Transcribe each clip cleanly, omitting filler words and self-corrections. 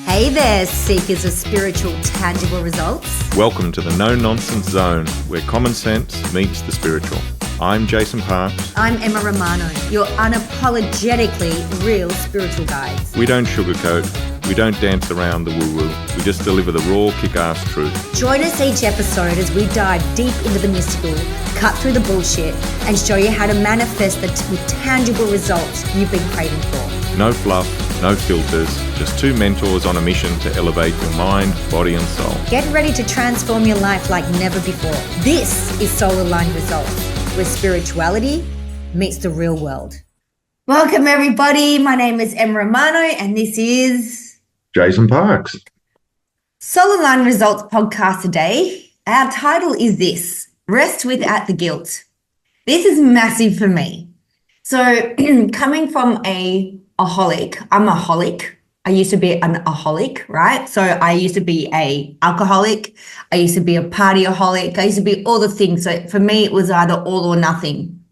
Hey there, seekers of spiritual, tangible results. Welcome to the No Nonsense Zone, where common sense meets the spiritual. I'm Jason Parks. I'm Emma Romano, your unapologetically real spiritual guides. We don't sugarcoat, we don't dance around the woo-woo, we just deliver the raw, kick-ass truth. Join us each episode as we dive deep into the mystical, cut through the bullshit, and show you how to manifest the tangible results you've been craving for. No fluff, no filters, just two mentors on a mission to elevate your mind, body and soul. Get ready to transform your life like never before. This is Soul Aligned Results, where spirituality meets the real world. Welcome everybody, my name is Emma Romano and this is Jason Parks. Soul Aligned Results podcast today. Our title is this, Rest Without the Guilt. This is massive for me. So coming from I'm a holic. I used to be an aholic, right? So I used to be a alcoholic. I used to be a partyaholic. I used to be all the things. So for me, it was either all or nothing.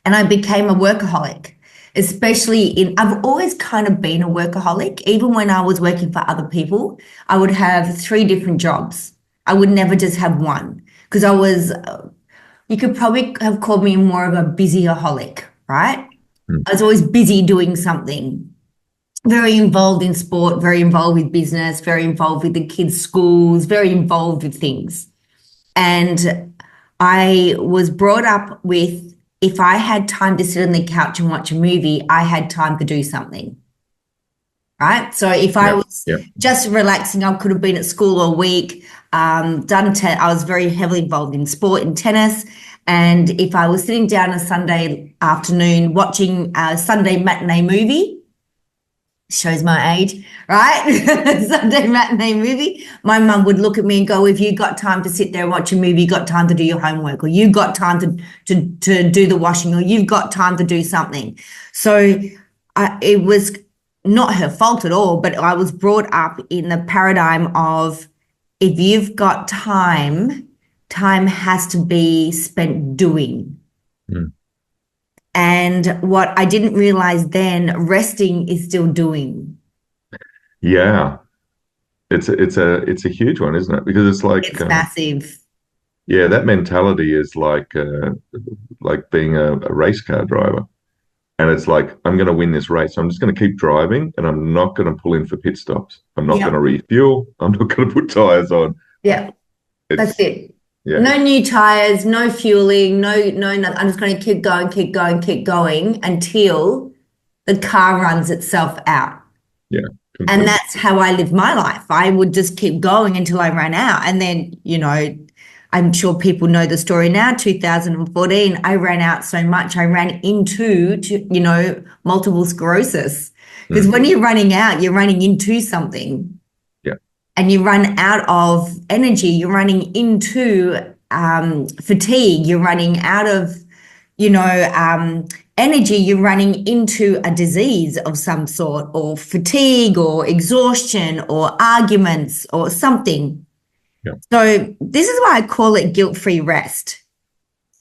And I became a workaholic, I've always kind of been a workaholic. Even when I was working for other people, I would have 3 different jobs. I would never just have one because you could probably have called me more of a busyaholic, right? I was always busy doing something, very involved in sport, very involved with business, very involved with the kids' schools, very involved with things. And I was brought up with, if I had time to sit on the couch and watch a movie, I had time to do something, right? So if I was just relaxing, I could have been at school all week, I was very heavily involved in sport, in tennis. And if I was sitting down a Sunday afternoon watching a Sunday matinee movie, shows my age, right? Sunday matinee movie, my mum would look at me and go, if you got time to sit there and watch a movie, you got time to do your homework, or you got time to do the washing, or you've got time to do something. So it was not her fault at all, but I was brought up in the paradigm of if you've got time has to be spent doing. And what I didn't realize then, resting is still doing. Yeah. It's a huge one, isn't it? Because it's like it's massive. Yeah, that mentality is like being a race car driver. And it's like, I'm going to win this race. I'm just going to keep driving and I'm not going to pull in for pit stops. I'm not going to refuel. I'm not going to put tires on. Yeah, that's it. Yeah. No new tires, no fueling, no, nothing. I'm just going to keep going until the car runs itself out. Yeah. Completely. And that's how I lived my life. I would just keep going until I ran out. And then, I'm sure people know the story now, 2014, I ran out so much. I ran into, multiple sclerosis. Because when you're running out, you're running into something. And you run out of energy, you're running into fatigue, you're running out of, energy, you're running into a disease of some sort, or fatigue or exhaustion or arguments or something. Yeah. So this is why I call it guilt-free rest.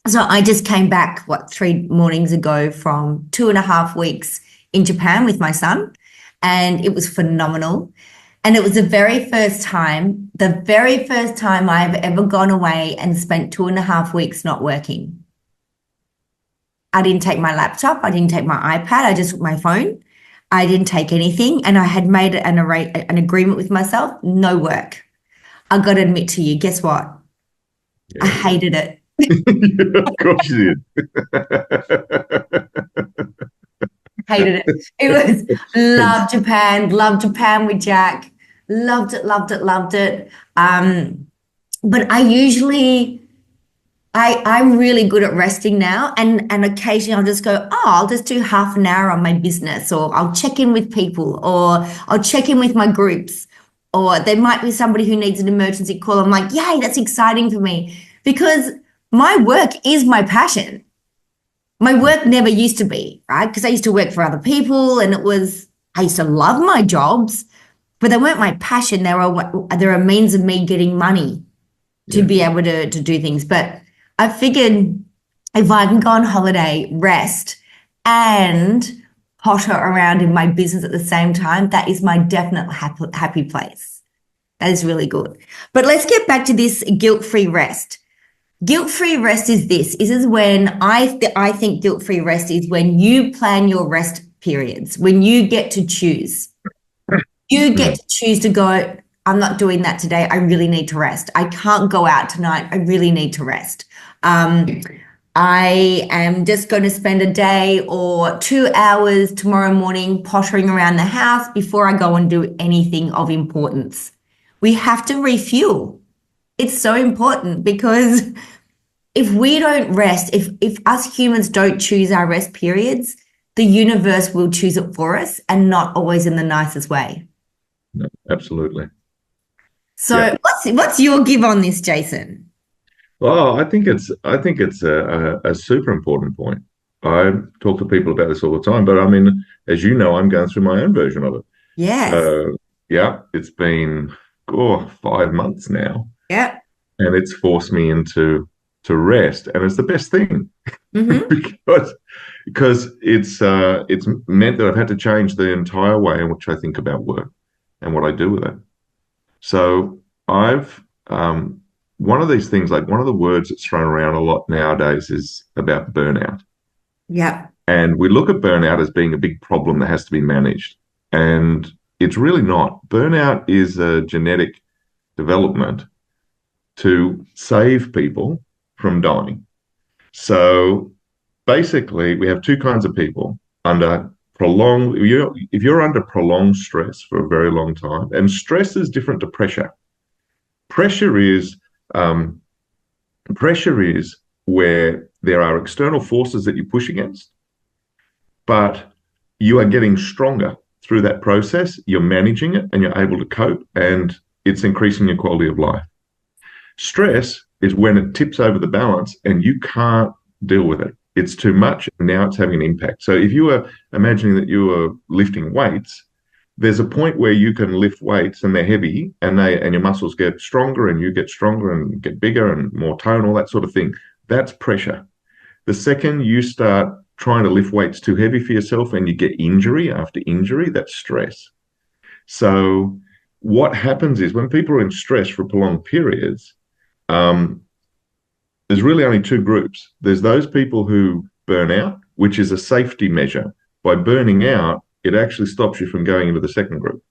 So I just came back, 3 mornings ago from 2.5 weeks in Japan with my son, and it was phenomenal. And it was the very first time I've ever gone away and spent 2.5 weeks not working. I didn't take my laptop. I didn't take my iPad. I just took my phone. I didn't take anything. And I had made an agreement with myself, no work. I got to admit to you, guess what? Yeah. I hated it. Of course you did. Hated it. It was love Japan with Jack. Loved it. But I'm really good at resting now. And occasionally I'll just go, I'll just do half an hour on my business, or I'll check in with people, or I'll check in with my groups, or there might be somebody who needs an emergency call. I'm like, yay, that's exciting for me, because my work is my passion. My work never used to be, right? Because I used to work for other people and I used to love my jobs, but they weren't my passion. They're a means of me getting money to be able to do things. But I figured if I can go on holiday, rest, and potter around in my business at the same time, that is my definite happy place. That is really good. But let's get back to this guilt-free rest. Guilt-free rest is when I think guilt-free rest is when you plan your rest periods, when you get to choose. You get to choose to go, I'm not doing that today. I really need to rest. I can't go out tonight. I really need to rest. I am just going to spend a day or 2 hours tomorrow morning pottering around the house before I go and do anything of importance. We have to refuel. It's so important because if we don't rest, if us humans don't choose our rest periods, the universe will choose it for us, and not always in the nicest way. No, absolutely. So what's your give on this, Jason? Well, I think it's a super important point. I talk to people about this all the time, but I mean, as you know, I'm going through my own version of it. Yes. Yeah, it's been 5 months now. Yeah. And it's forced me into rest, and it's the best thing. because it's meant that I've had to change the entire way in which I think about work and what I do with it. So I've one of these things, like one of the words that's thrown around a lot nowadays is about burnout. Yeah. And we look at burnout as being a big problem that has to be managed. And it's really not. Burnout is a genetic development to save people from dying. So basically, we have two kinds of people under prolonged, if you're under prolonged stress for a very long time, and stress is different to pressure. Pressure is where there are external forces that you push against, but you are getting stronger through that process. You're managing it and you're able to cope, and it's increasing your quality of life. Stress is when it tips over the balance and you can't deal with it. It's too much, and now it's having an impact. So if you were imagining that you were lifting weights, there's a point where you can lift weights and they're heavy, and your muscles get stronger and you get stronger and get bigger and more tone, all that sort of thing. That's pressure. The second you start trying to lift weights too heavy for yourself and you get injury after injury, that's stress. So what happens is when people are in stress for prolonged periods, there's really only two groups. There's those people who burn out, which is a safety measure. By burning out, it actually stops you from going into the second group.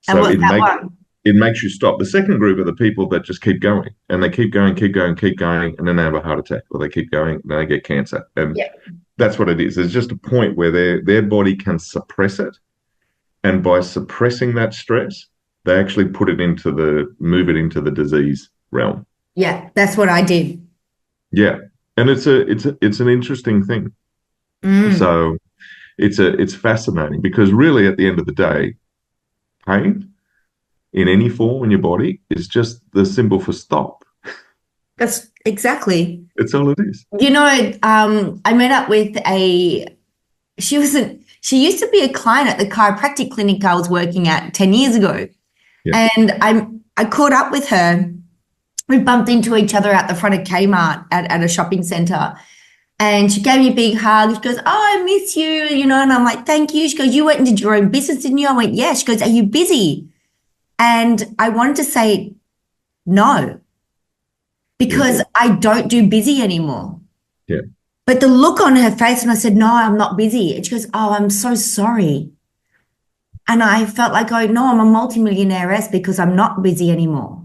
So it makes you stop. The second group are the people that just keep going, and they keep going, and then they have a heart attack, or they keep going, and they get cancer. And that's what it is. There's just a point where their body can suppress it. And by suppressing that stress, they actually move it into the disease realm. Yeah, that's what I did. Yeah. And it's an interesting thing. So it's fascinating, because really at the end of the day, pain in any form in your body is just the symbol for stop. That's exactly. It's all it is. You know, I met up with she used to be a client at the chiropractic clinic I was working at 10 years ago. Yeah. And I caught up with her. We bumped into each other at the front of Kmart at a shopping center. And she gave me a big hug. She goes, "Oh, I miss you," and I'm like, "Thank you." She goes, "You went and did your own business, didn't you?" I went, "Yeah." She goes, "Are you busy?" And I wanted to say no, because I don't do busy anymore. Yeah. But the look on her face, and I said, "No, I'm not busy." And she goes, "Oh, I'm so sorry." And I felt like, "Oh, no, I'm a multimillionaire-esque because I'm not busy anymore."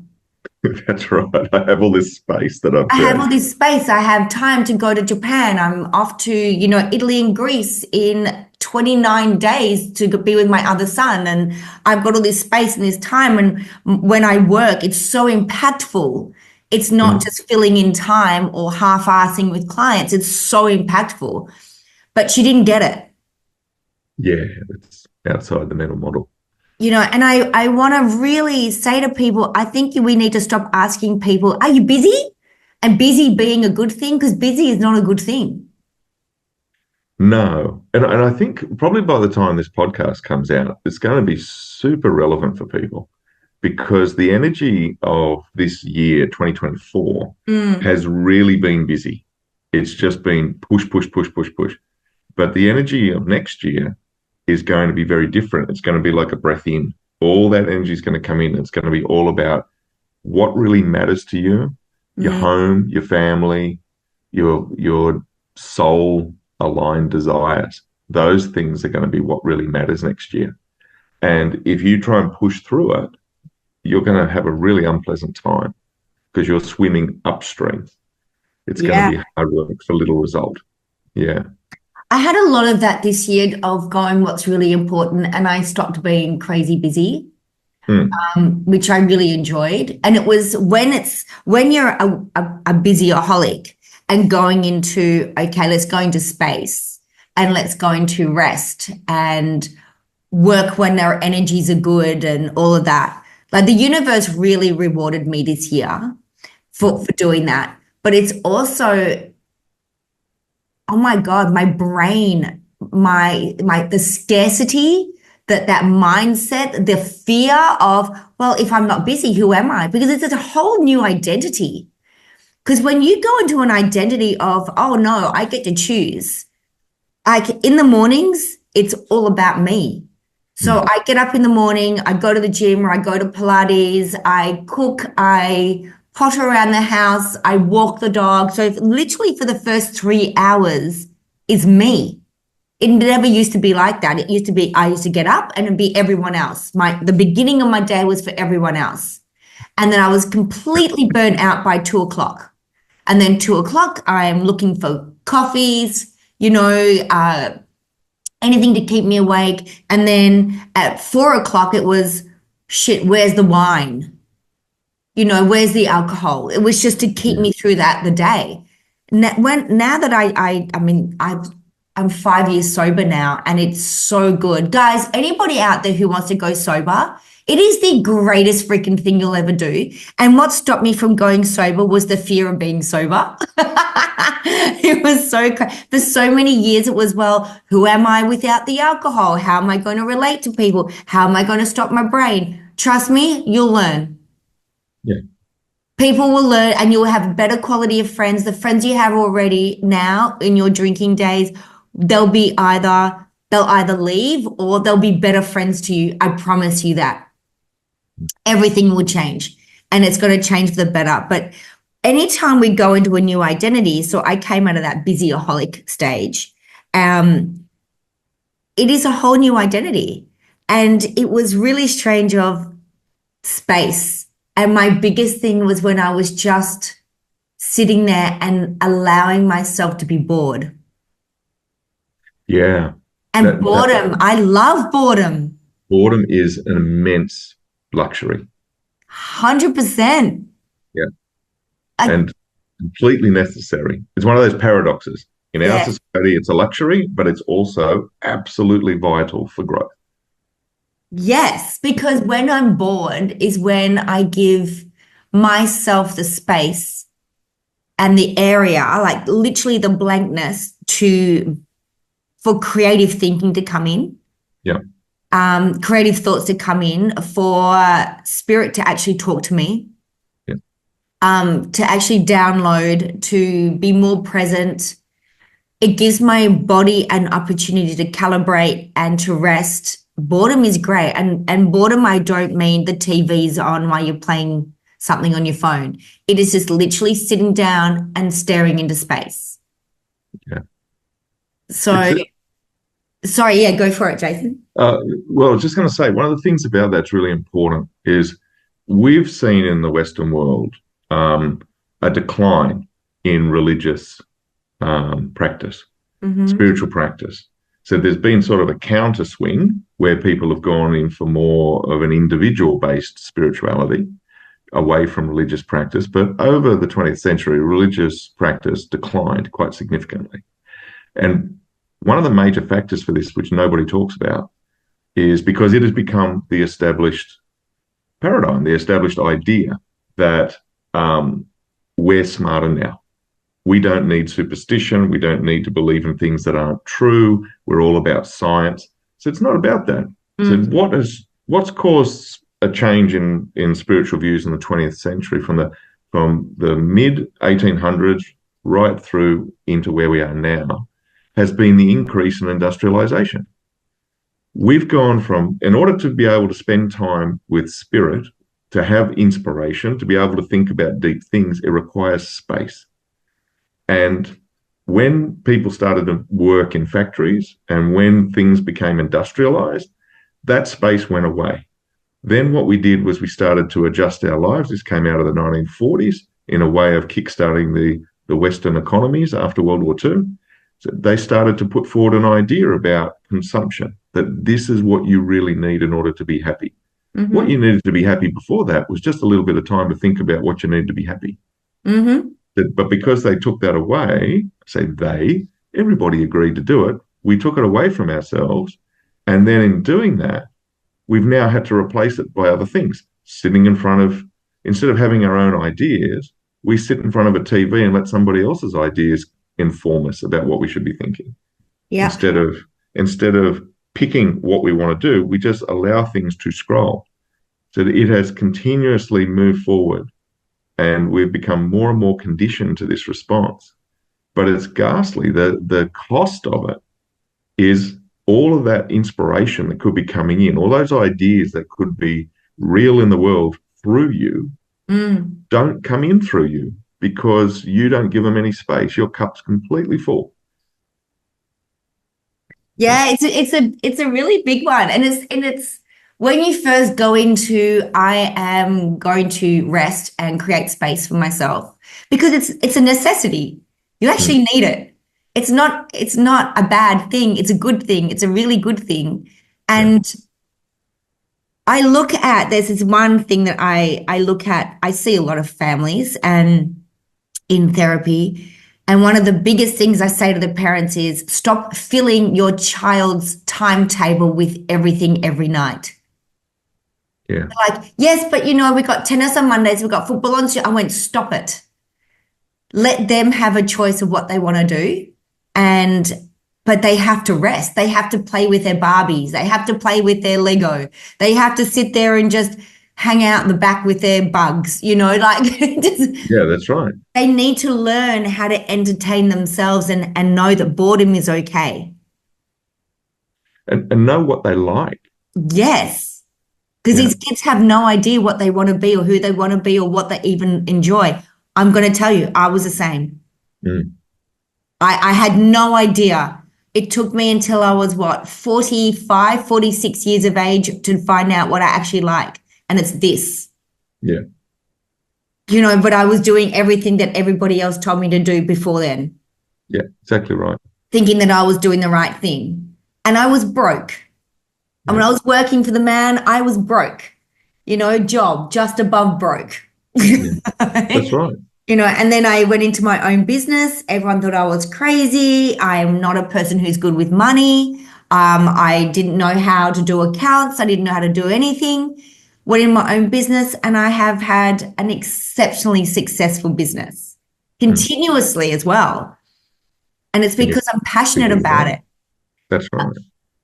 That's right. I have all this space that I have all this space. I have time to go to Japan. I'm off to, Italy and Greece in 29 days to be with my other son. And I've got all this space and this time. And when I work, it's so impactful. It's not just filling in time or half-assing with clients. It's so impactful. But she didn't get it. Yeah, it's outside the mental model. And I want to really say to people, I think we need to stop asking people, "Are you busy?" And busy being a good thing, because busy is not a good thing. No. And I think probably by the time this podcast comes out, it's going to be super relevant for people, because the energy of this year, 2024, has really been busy. It's just been push, push, push, push, push. But the energy of next year is going to be very different. It's going to be like a breath in. All that energy is going to come in. It's going to be all about what really matters to you, your home, your family, your soul aligned desires. Those things are going to be what really matters next year. And if you try and push through it, you're going to have a really unpleasant time because you're swimming upstream. It's going to be hard work for little result. Yeah. I had a lot of that this year of going, what's really important, and I stopped being crazy busy, which I really enjoyed. And it was when you're a busyaholic and going into, okay, let's go into space and let's go into rest and work when our energies are good and all of that. Like the universe really rewarded me this year for doing that. But it's also, oh my God, my brain, the scarcity, that mindset, the fear of, well, if I'm not busy, who am I? Because it's a whole new identity. Because when you go into an identity of, oh no, I get to choose. Like in the mornings, it's all about me. So I get up in the morning, I go to the gym or I go to Pilates, I cook, I potter around the house, I walk the dog. So literally for the first 3 hours is me. It never used to be like that. It used to be, I used to get up and it'd be everyone else. The beginning of my day was for everyone else. And then I was completely burnt out by 2 o'clock. And then 2 o'clock, I'm looking for coffees, anything to keep me awake. And then at 4 o'clock, it was, shit, where's the wine? Where's the alcohol? It was just to keep me through the day. Now that I'm 5 years sober now, and it's so good. Guys, anybody out there who wants to go sober, it is the greatest freaking thing you'll ever do. And what stopped me from going sober was the fear of being sober. It was so for so many years it was, well, who am I without the alcohol? How am I going to relate to people? How am I going to stop my brain? Trust me, you'll learn. Yeah. People will learn, and you'll have a better quality of friends. The friends you have already now in your drinking days, they'll either leave or they'll be better friends to you. I promise you that. Everything will change, and it's going to change for the better. But anytime we go into a new identity, so I came out of that busyaholic stage, it is a whole new identity. And it was really strange of space. And my biggest thing was when I was just sitting there and allowing myself to be bored. Yeah. And boredom, I love boredom. Boredom is an immense luxury. 100%. Yeah. And completely necessary. It's one of those paradoxes. In our society, it's a luxury, but it's also absolutely vital for growth. Yes, because when I'm bored is when I give myself the space and the area, like literally the blankness for creative thinking to come in. Yeah. Creative thoughts to come in, for spirit to actually talk to me. Yeah. To actually download, to be more present. It gives my body an opportunity to calibrate and to rest. Boredom is great. And boredom, I don't mean the TV's on while you're playing something on your phone. It is just literally sitting down and staring into space. Yeah. So, sorry, yeah, go for it, Jason. Well, I was just going to say, one of the things about that's really important is we've seen in the Western world a decline in religious practice, spiritual practice. So there's been sort of a counter swing where people have gone in for more of an individual-based spirituality away from religious practice. But over the 20th century, religious practice declined quite significantly. And one of the major factors for this, which nobody talks about, is because it has become the established paradigm, the established idea that we're smarter now. We don't need superstition. We don't need to believe in things that aren't true. We're all about science. So it's not about that. So what's caused a change in spiritual views in the 20th century from the mid 1800s right through into where we are now has been the increase in industrialization. we've gone from, in order to be able to spend time with spirit, to have inspiration, to be able to think about deep things, it requires space. And when people started to work in factories and when things became industrialized, that space went away. Then what we did was we started to adjust our lives. This came out of the 1940s in a way of kickstarting the Western economies after World War II. So they started to put forward an idea about consumption, that this is what you really need in order to be happy. Mm-hmm. What you needed to be happy before that was just a little bit of time to think about what you need to be happy. Mm-hmm. But because they took that away, everybody agreed to do it. We took it away from ourselves. And then in doing that, we've now had to replace it by other things. Instead of having our own ideas, we sit in front of a TV and let somebody else's ideas inform us about what we should be thinking. Yeah. Instead of picking what we want to do, we just allow things to scroll. So that it has continuously moved forward, and we've become more and more conditioned to this response. But it's ghastly. The cost of it is all of that inspiration that could be coming in, all those ideas that could be real in the world through you, don't come in through you because you don't give them any space. Your cup's completely full. Yeah, it's a really big one. And it's when you first go into, I am going to rest and create space for myself, because it's a necessity. You actually need it. It's not a bad thing. It's a good thing. It's a really good thing. And I look at, there's this one thing that I look at, I see a lot of families and in therapy. And one of the biggest things I say to the parents is, stop filling your child's timetable with everything every night. Yeah. Like, yes, but we got tennis on Mondays, we've got football on Tuesday. I went, stop it. Let them have a choice of what they want to do. But they have to rest. They have to play with their Barbies. They have to play with their Lego. They have to sit there and just hang out in the back with their bugs, Yeah, that's right. They need to learn how to entertain themselves and know that boredom is okay. And know what they like. Yes. Because these kids have no idea what they want to be or who they want to be or what they even enjoy. I'm going to tell you, I was the same. I had no idea. It took me until I was 45, 46 years of age to find out what I actually like. And it's this. Yeah. But I was doing everything that everybody else told me to do before then. Yeah, exactly right. Thinking that I was doing the right thing. And I was broke. And when I was working for the man, I was broke. Job just above broke. Yeah, that's right. And then I went into my own business. Everyone thought I was crazy. I am not a person who's good with money. I didn't know how to do accounts. I didn't know how to do anything. Went in my own business, and I have had an exceptionally successful business continuously as well. And it's because I'm passionate about it. That's right.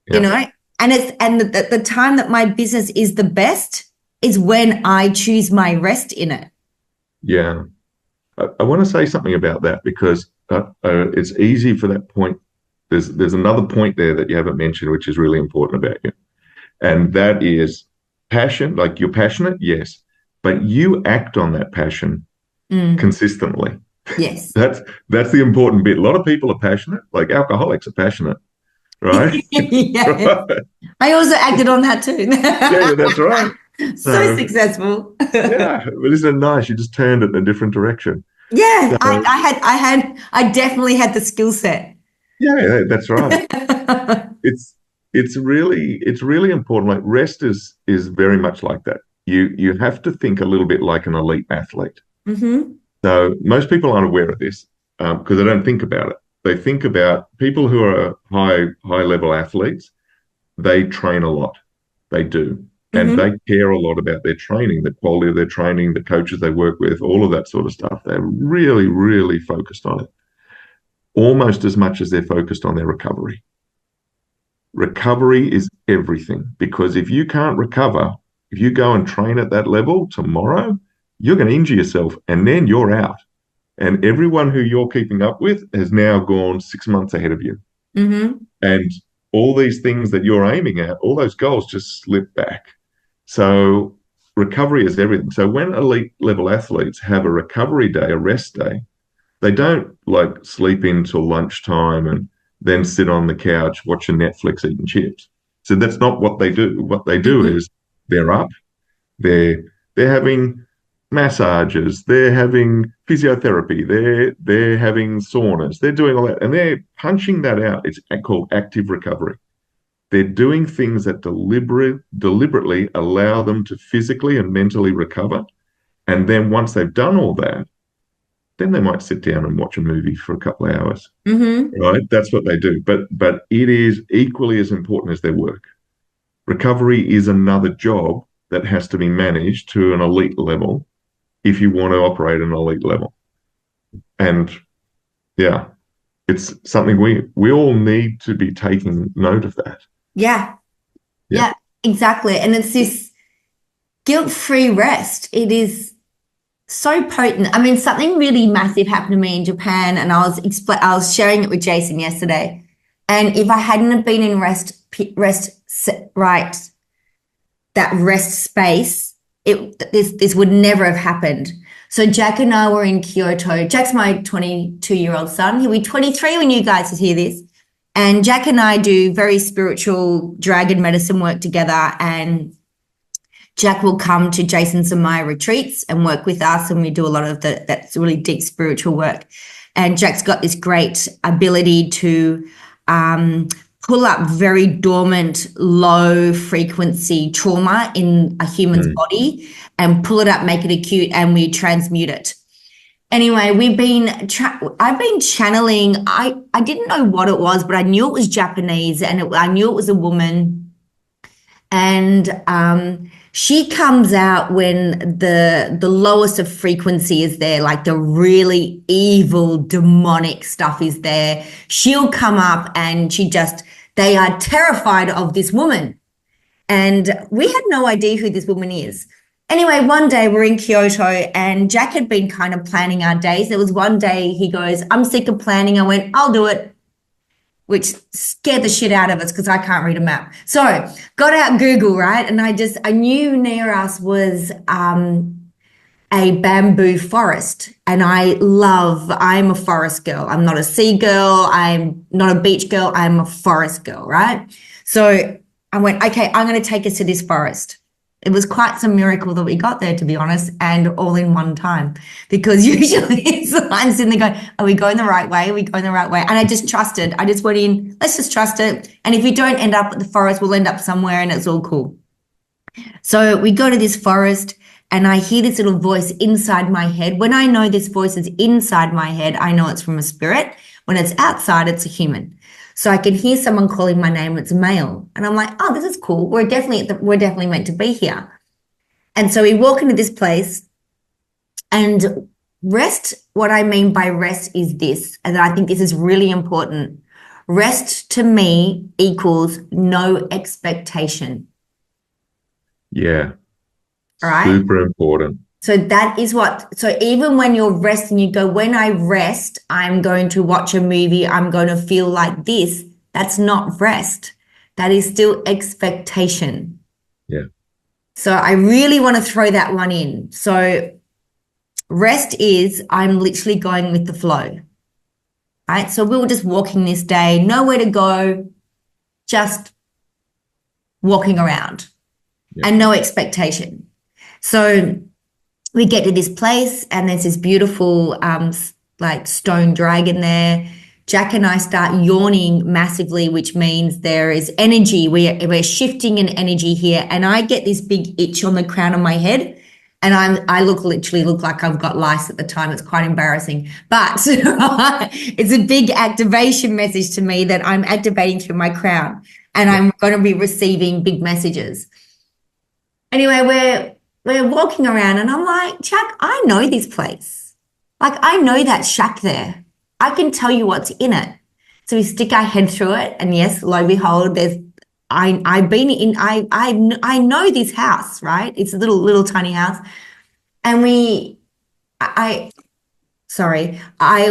Yeah. And the time that my business is the best is when I choose my rest in it. Yeah. I want to say something about that, because it's easy for that point. There's another point there that you haven't mentioned, which is really important about you. And that is passion. Like, you're passionate, yes, but you act on that passion consistently. Yes. That's the important bit. A lot of people are passionate, like alcoholics are passionate, right? Yeah. Right. I also acted on that too. Yeah, that's right. So successful. Yeah, but isn't it nice? You just turned it in a different direction. Yeah, so, I definitely had the skill set. Yeah, that's right. It's really important. Like, rest is very much like that. You have to think a little bit like an elite athlete. Mm-hmm. So most people aren't aware of this because they don't think about it. They think about people who are high level athletes. They train a lot. They do. And they care a lot about their training, the quality of their training, the coaches they work with, all of that sort of stuff. They're really, really focused on it, almost as much as they're focused on their recovery. Recovery is everything, because if you can't recover, if you go and train at that level tomorrow, you're going to injure yourself, and then you're out. And everyone who you're keeping up with has now gone 6 months ahead of you. Mm-hmm. And all these things that you're aiming at, all those goals just slip back. So recovery is everything. So when elite level athletes have a recovery day, a rest day, they don't like sleep until lunchtime and then sit on the couch watching Netflix eating chips. So that's not what they do. What they do is they're up, they're having massages, they're having physiotherapy, they're having saunas, they're doing all that, and they're punching that out. It's called active recovery. They're doing things that deliberately allow them to physically and mentally recover. And then once they've done all that, then they might sit down and watch a movie for a couple of hours. Right? That's what they do. But it is equally as important as their work. Recovery is another job that has to be managed to an elite level if you want to operate at an elite level. And yeah, it's something we all need to be taking note of that. Yeah, exactly. And it's this guilt-free rest. It is so potent. I mean, something really massive happened to me in Japan, and I was sharing it with Jason yesterday. And if I hadn't have been in that rest space, this would never have happened. So Jack and I were in Kyoto. Jack's my 22-year-old son. He'll be 23 when you guys hear this. And Jack and I do very spiritual dragon medicine work together, and Jack will come to Jason's and my retreats and work with us, and we do a lot of that's really deep spiritual work. And Jack's got this great ability to pull up very dormant, low frequency trauma in a human's body and pull it up, make it acute, and we transmute it. Anyway, I've been channeling. I didn't know what it was, but I knew it was Japanese, and I knew it was a woman. And she comes out when the lowest of frequency is there, like the really evil, demonic stuff is there. She'll come up and they are terrified of this woman. And we had no idea who this woman is. Anyway, one day we're in Kyoto and Jack had been kind of planning our days. There was one day he goes, I'm sick of planning. I went, I'll do it, which scared the shit out of us because I can't read a map. So got out Google, right? And I knew near us was a bamboo forest. And I'm a forest girl. I'm not a sea girl. I'm not a beach girl. I'm a forest girl, right? So I went, okay, I'm going to take us to this forest. It was quite some miracle that we got there, to be honest, and all in one time, because usually I'm sitting there going, are we going the right way? Are we going the right way? And I just trusted. I just went in, let's just trust it. And if we don't end up at the forest, we'll end up somewhere and it's all cool. So we go to this forest and I hear this little voice inside my head. When I know this voice is inside my head, I know it's from a spirit. When it's outside, it's a human. So I can hear someone calling my name, it's a male. And I'm like, oh, this is cool. We're definitely meant to be here. And so we walk into this place, and rest, what I mean by rest is this, and I think this is really important. Rest to me equals no expectation. Yeah. All right. Super important. So that is so even when you're resting, you go, when I rest, I'm going to watch a movie, I'm going to feel like this. That's not rest. That is still expectation. Yeah. So I really want to throw that one in. So rest is I'm literally going with the flow. Right? So we were just walking this day, nowhere to go, just walking around and no expectation. So we get to this place and there's this beautiful like stone dragon there. Jack and I start yawning massively, which means there is energy. We're shifting an energy here. And I get this big itch on the crown of my head. And I literally look like I've got lice at the time. It's quite embarrassing. But it's a big activation message to me that I'm activating through my crown. And I'm going to be receiving big messages. Anyway, we're walking around and I'm like, Jack, I know this place. Like, I know that shack there. I can tell you what's in it. So we stick our head through it. And yes, lo and behold, I know this house, right? It's a little tiny house. And I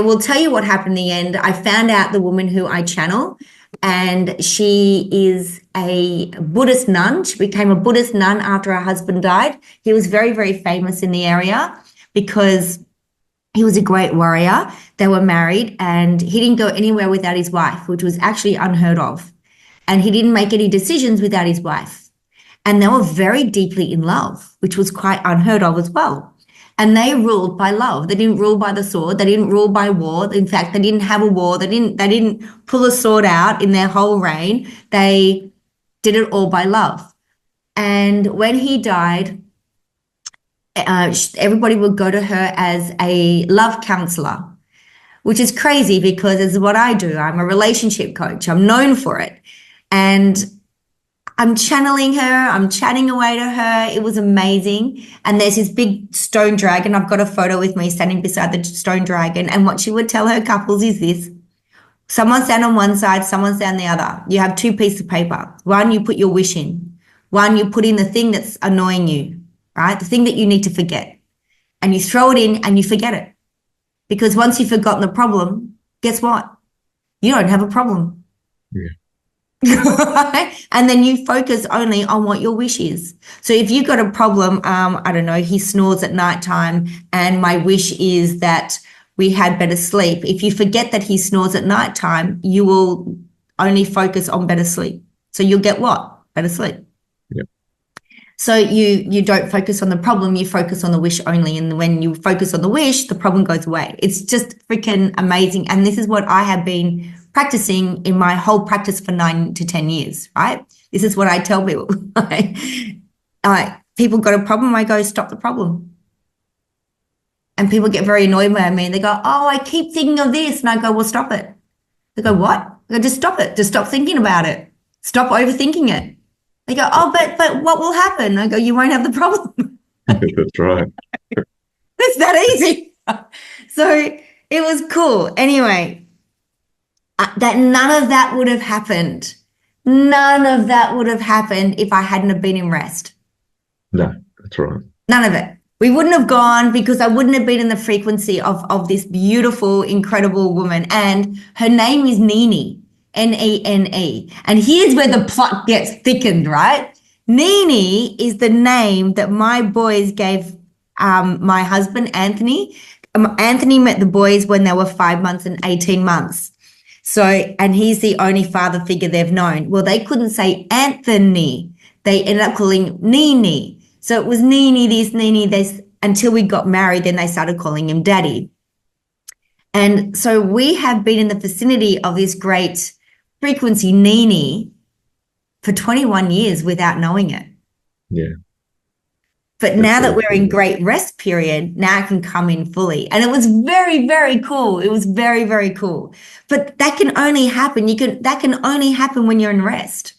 will tell you what happened in the end. I found out the woman who I channel and she is a Buddhist nun. She became a Buddhist nun after her husband died. He was very, very famous in the area because he was a great warrior. They were married and he didn't go anywhere without his wife, which was actually unheard of. And he didn't make any decisions without his wife. And they were very deeply in love, which was quite unheard of as well. And they ruled by love. They didn't rule by the sword. They didn't rule by war. In fact, they didn't have a war. They didn't pull a sword out in their whole reign. They did it all by love. And when he died, everybody would go to her as a love counselor, which is crazy because it's what I do. I'm a relationship coach. I'm known for it. And I'm channeling her. I'm chatting away to her. It was amazing. And there's this big stone dragon. I've got a photo with me standing beside the stone dragon. And what she would tell her couples is this: someone stand on one side, someone stand the other. You have two pieces of paper. One, you put your wish in. One, you put in the thing that's annoying you, right? The thing that you need to forget. And you throw it in and you forget it. Because once you've forgotten the problem, guess what? You don't have a problem. Yeah. And then you focus only on what your wish is. So if you've got a problem, I don't know, he snores at nighttime and my wish is that we had better sleep. If you forget that he snores at nighttime, you will only focus on better sleep. So you'll get what? Better sleep. Yep. So you don't focus on the problem, you focus on the wish only. And when you focus on the wish, the problem goes away. It's just freaking amazing. And this is what I have been practicing in my whole practice for 9 to 10 years, right? This is what I tell people. People got a problem, I go, stop the problem. And people get very annoyed by me and they go, oh, I keep thinking of this. And I go, well, stop it. They go, what? I go, just stop it. Just stop thinking about it. Stop overthinking it. They go, oh, but what will happen? I go, you won't have the problem. That's right. It's that easy. So it was cool. Anyway, that none of that would have happened. None of that would have happened if I hadn't have been in rest. No, that's right. None of it. We wouldn't have gone because I wouldn't have been in the frequency of this beautiful, incredible woman. And her name is Nene, Nene. And here's where the plot gets thickened, right? Nene is the name that my boys gave my husband, Anthony. Anthony met the boys when they were 5 months and 18 months. So, and he's the only father figure they've known. Well, they couldn't say Anthony. They ended up calling Nene. So it was Nene this, Nene this, until we got married. Then they started calling him Daddy. And so we have been in the vicinity of this great frequency, Nene, for 21 years without knowing it. Yeah. But now that we're in great rest period, now I can come in fully. And it was very, very cool. It was very, very cool. But that can only happen. That can only happen when you're in rest.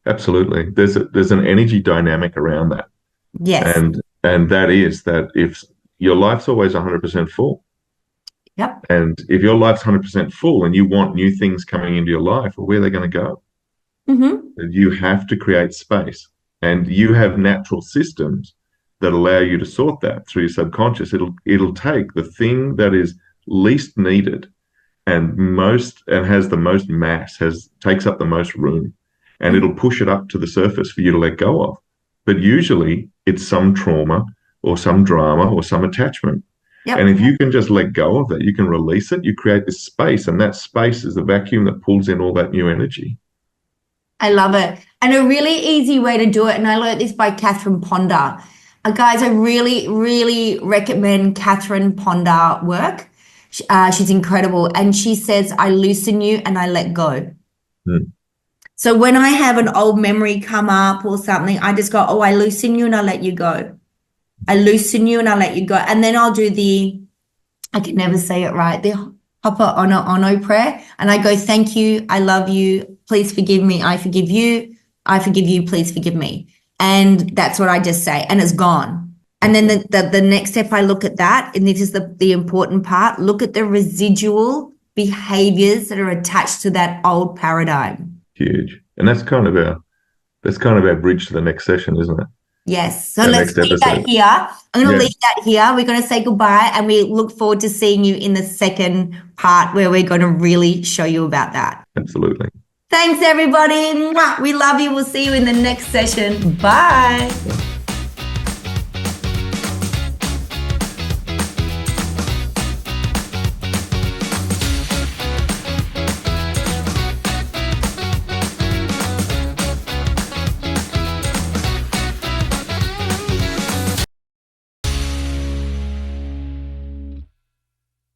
Absolutely. There's an energy dynamic around that. Yes. And that is that if your life's always 100% full. Yep. And if your life's 100% full and you want new things coming into your life, well, where are they going to go? Mm-hmm. You have to create space. And you have natural systems that allow you to sort that through your subconscious. It'll take the thing that is least needed and has the most mass, takes up the most room, and it'll push it up to the surface for you to let go of. But usually it's some trauma or some drama or some attachment. Yep. And if you can just let go of that, you can release it, you create this space, and that space is the vacuum that pulls in all that new energy. I love it. And a really easy way to do it, and I learned this by Catherine Ponder. Guys, I really, really recommend Catherine Ponder work. She's incredible. And she says, I loosen you and I let go. So when I have an old memory come up or something, I just go, oh, I loosen you and I let you go. I loosen you and I let you go. And then I'll do I can never say it right, the Ho'oponopono prayer. And I go, thank you, I love you, please forgive me, I forgive you, please forgive me. And that's what I just say, and it's gone. And then the next step, I look at that, and this is the important part, look at the residual behaviors that are attached to that old paradigm. Huge. And that's kind of our bridge to the next session, isn't it? Yes. So let's leave that here. I'm going to leave that here. We're going to say goodbye, and we look forward to seeing you in the second part where we're going to really show you about that. Absolutely. Thanks, everybody. Mwah. We love you. We'll see you in the next session. Bye.